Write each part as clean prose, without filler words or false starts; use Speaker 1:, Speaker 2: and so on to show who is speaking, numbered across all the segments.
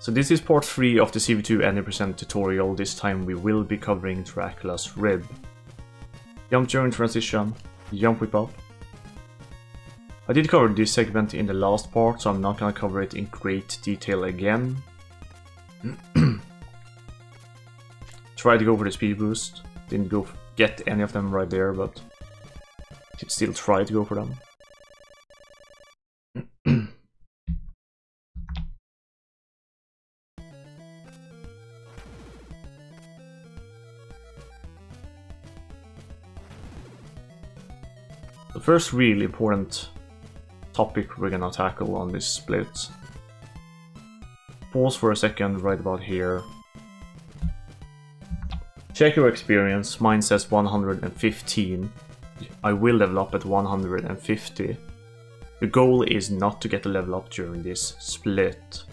Speaker 1: So this is part 3 of the CV2 any% tutorial. This time we will be covering Dracula's Rib. Jump during transition, jump whip up. I did cover this segment in the last part, so I'm not gonna cover it in great detail again. Try to go for the speed boost. Didn't get any of them right there, but still try to go for them. The first really important topic we're gonna tackle on this split. Pause for a second right about here. Check your experience. Mine says 115. I will level up at 150. The goal is not to get a level up during this split.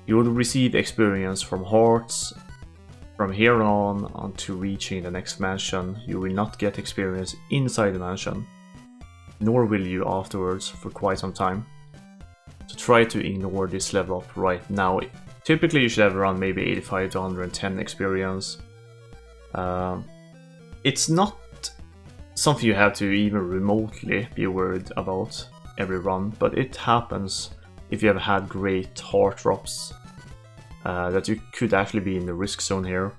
Speaker 1: You will receive experience from hearts. From here on to reaching the next mansion, you will not get experience inside the mansion, nor will you afterwards for quite some time. So try to ignore this level up right now. Typically you should have around maybe 85 to 110 experience. It's not something you have to even remotely be worried about every run, but it happens if you have had great heart drops, that you could actually be in the risk zone here.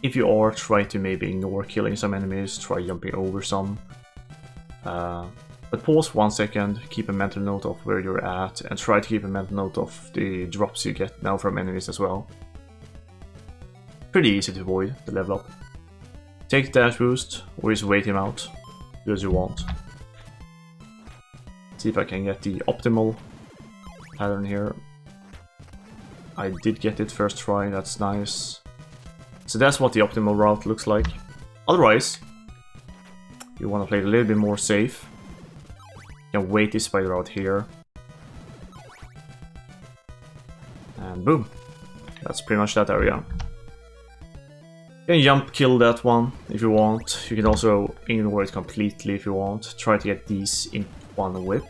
Speaker 1: If you are, try to maybe ignore killing some enemies, try jumping over some. But pause 1 second, keep a mental note of where you're at, and try to keep a mental note of the drops you get now from enemies as well. Pretty easy to avoid the level up. Take the dash boost, or just wait him out. Do as you want. See if I can get the optimal pattern here. I did get it first try, that's nice. So that's what the optimal route looks like. Otherwise, you want to play it a little bit more safe. You can wait this spider out here. And boom. That's pretty much that area. You can jump kill that one if you want. You can also ignore it completely if you want. Try to get these in one whip.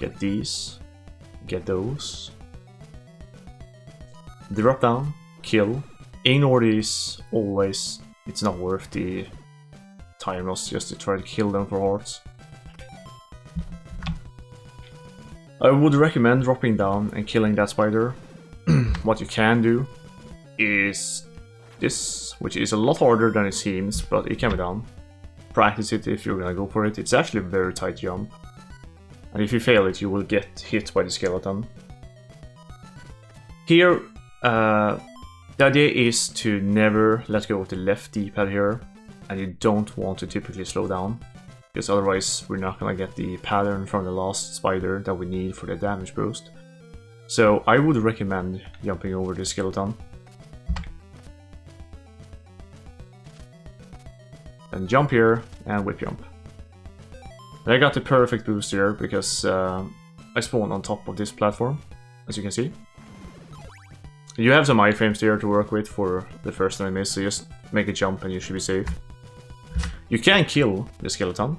Speaker 1: Get these. Get those. Drop down. Kill. Ignore these always. It's not worth the time loss just to try to kill them for hearts. I would recommend dropping down and killing that spider. What you can do is this, which is a lot harder than it seems, but it can be done. Practice it if you're gonna go for it. It's actually a very tight jump. And if you fail it, you will get hit by the skeleton. Here, the idea is to never let go of the left D-pad here, and you don't want to typically slow down, because otherwise we're not gonna get the pattern from the last spider that we need for the damage boost. So I would recommend jumping over the skeleton. And jump here and whip jump. And I got the perfect boost here because I spawned on top of this platform, as you can see. You have some iframes there to work with for the first time I miss, so just make a jump and you should be safe. You can kill the skeleton.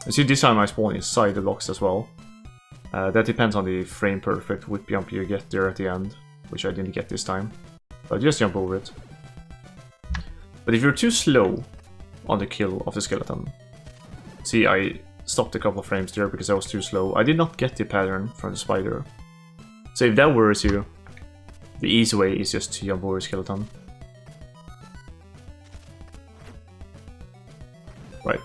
Speaker 1: You see, this time I spawn inside the blocks as well. That depends on the frame perfect whip jump you get there at the end, which I didn't get this time. But just jump over it. But if you're too slow on the kill of the skeleton, see, I stopped a couple of frames there because I was too slow. I did not get the pattern from the spider. So if that worries you, the easy way is just to jump over the skeleton. Right.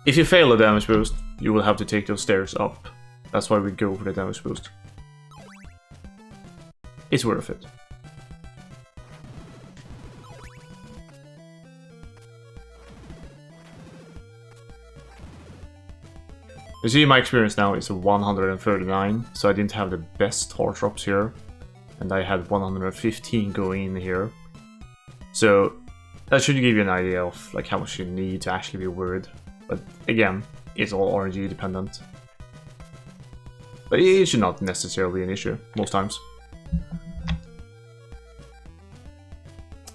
Speaker 1: If you fail a damage boost, you will have to take those stairs up. That's why we go for the damage boost. It's worth it. You see, my experience now is 139, so I didn't have the best heart drops here. And I had 115 going in here. So that should give you an idea of like how much you need to actually be worried. But again, it's all RNG dependent. But it should not necessarily be an issue, most times.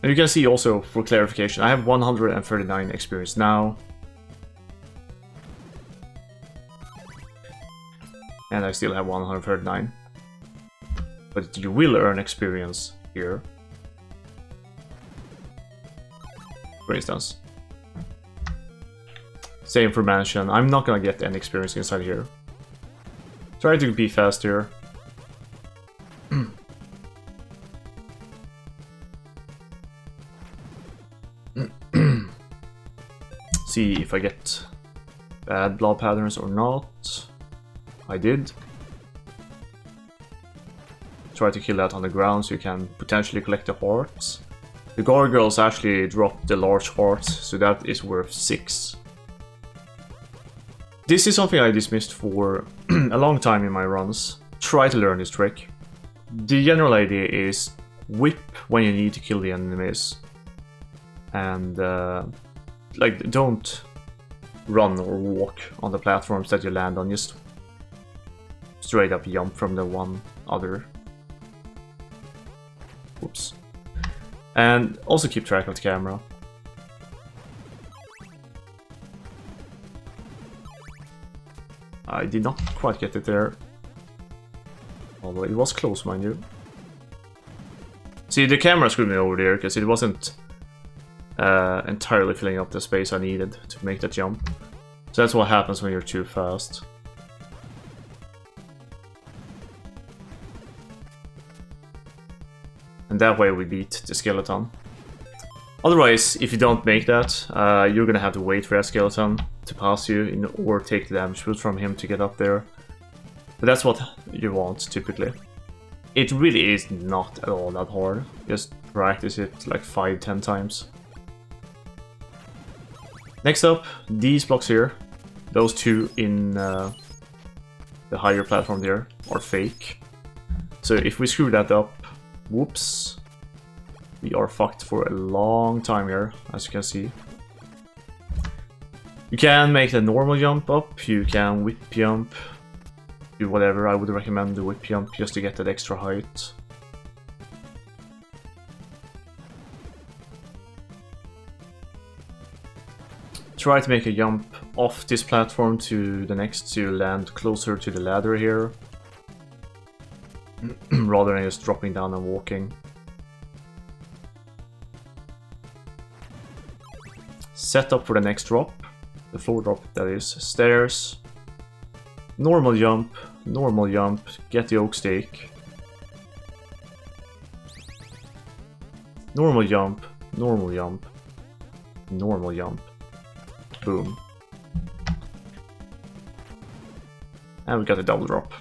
Speaker 1: And you can see also, for clarification, I have 139 experience now. And I still have 139. But you will earn experience here. For instance. Same for mansion. I'm not gonna get any experience inside here. Try to be faster. See if I get bad blood patterns or not. I did. Try to kill that on the ground so you can potentially collect the hearts. The gargoyles actually drop the large hearts, so that is worth 6. This is something I dismissed for a long time in my runs. Try to learn this trick. The general idea is whip when you need to kill the enemies. And like, don't run or walk on the platforms that you land on, just straight up jump from the one other. Oops. And also keep track of the camera. I did not quite get it there. Although it was close, mind you. See, the camera screwed me over there because it wasn't entirely filling up the space I needed to make that jump. So that's what happens when you're too fast. And that way we beat the skeleton. Otherwise, if you don't make that, you're gonna have to wait for that skeleton to pass you or take the damage boost from him to get up there. But that's what you want, typically. It really is not at all that hard. Just practice it like 5-10 times. Next up, these blocks here. Those two in the higher platform there are fake. So if we screw that up, whoops, we are fucked for a long time here, as you can see. You can make the normal jump up, you can whip jump, do whatever. I would recommend the whip jump just to get that extra height. Try to make a jump off this platform to the next to land closer to the ladder here. Rather than just dropping down and walking. Set up for the next drop. The floor drop, that is. Stairs. Normal jump. Normal jump. Get the oak stake. Normal jump. Normal jump. Normal jump. Boom. And we got a double drop.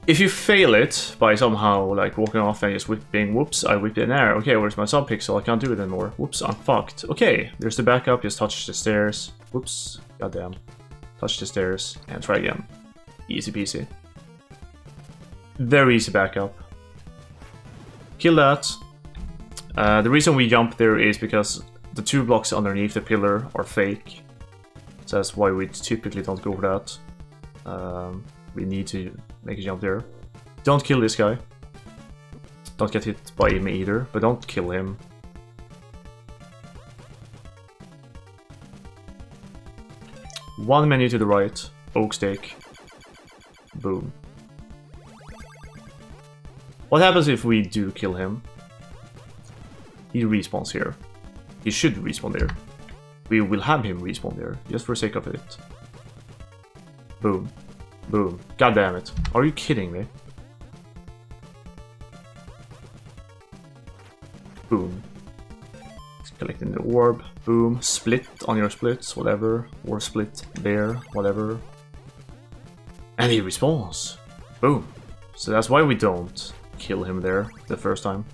Speaker 1: If you fail it by somehow like walking off and just whipping, whoops, I whipped in air. Okay, where's my sub-pixel? I can't do it anymore. Whoops, I'm fucked. Okay, there's the backup, just touch the stairs. Whoops, goddamn. Touch the stairs and try again. Easy peasy. Very easy backup. Kill that. The reason we jump there is because the 2 blocks underneath the pillar are fake. So that's why we typically don't go for that. We need to make a jump there. Don't kill this guy. Don't get hit by him either, but don't kill him. One menu to the right, oak stake. Boom. What happens if we do kill him? He respawns here. He should respawn there. We will have him respawn there, just for the sake of it. Boom. Boom. God damn it. Are you kidding me? Boom. Collecting the orb. Boom. Split on your splits, whatever. Or split there, whatever. And he respawns. Boom. So that's why we don't kill him there the first time.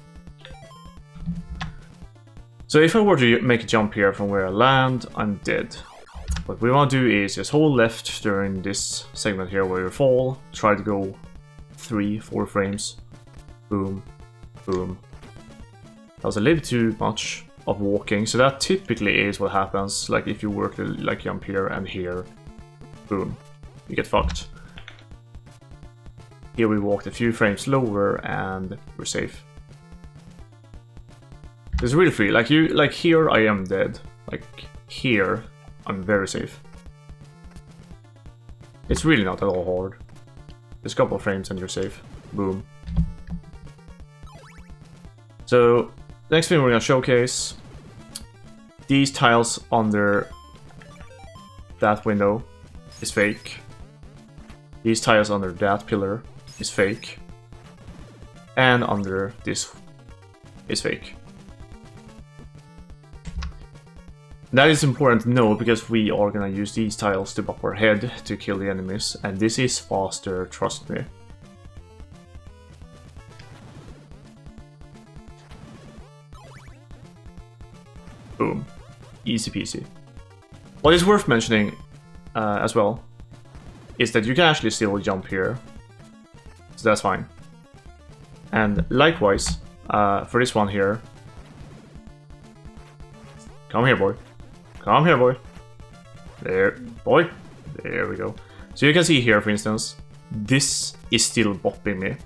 Speaker 1: So if I were to make a jump here from where I land, I'm dead. What we want to do is just hold left during this segment here where you fall. Try to go 3-4 frames. Boom. Boom. That was a little too much of walking, so that typically is what happens. Like if you were to like jump here and here. Boom. You get fucked. Here we walked a few frames lower and we're safe. It's really free. Like here I am dead. Like here I'm very safe. It's really not at all hard. Just a couple of frames and you're safe. Boom. So, next thing we're gonna showcase, these tiles under that window is fake. These tiles under that pillar is fake. And under this is fake. That is important to know because we are gonna use these tiles to bop our head to kill the enemies, and this is faster, trust me. Boom. Easy peasy. What is worth mentioning as well is that you can actually still jump here, so that's fine. And likewise, for this one here, come here, boy. Come here, boy. There, boy. There we go. So you can see here, for instance, this is still bopping me.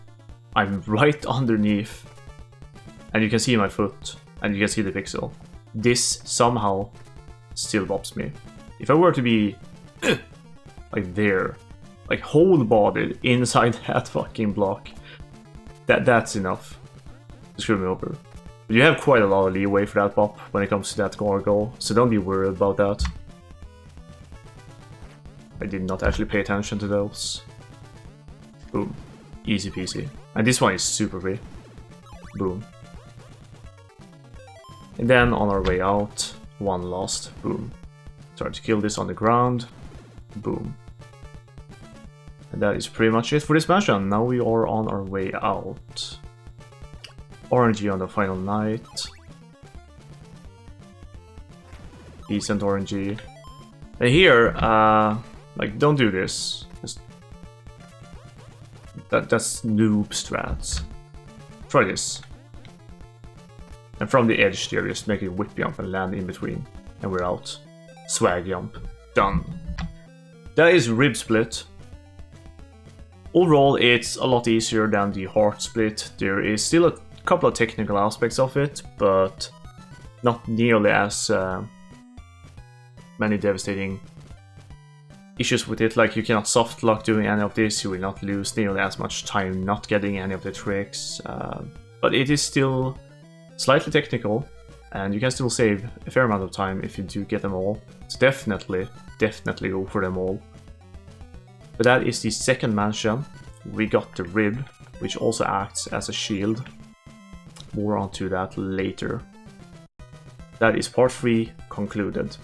Speaker 1: I'm right underneath, and you can see my foot, and you can see the pixel. This somehow still bops me. If I were to be like there, like whole bodied inside that fucking block, that's enough to screw me over. But you have quite a lot of leeway for that bop when it comes to that gargoyle, so don't be worried about that. I did not actually pay attention to those. Boom. Easy peasy. And this one is super free. Boom. And then on our way out, one last. Boom. Try to kill this on the ground. Boom. And that is pretty much it for this mission. Now we are on our way out. RNG on the final night. Decent RNG. And here, like, don't do this. That's noob strats. Try this. And from the edge there, just make a whip jump and land in between. And we're out. Swag jump. Done. That is rib split. Overall, it's a lot easier than the heart split. There is still a couple of technical aspects of it, but not nearly as many devastating issues with it. Like, you cannot soft lock doing any of this, you will not lose nearly as much time not getting any of the tricks, but it is still slightly technical, and you can still save a fair amount of time if you do get them all. So definitely go for them all. But that is the second mansion. We got the rib, which also acts as a shield. More onto that later. That is part 3 concluded.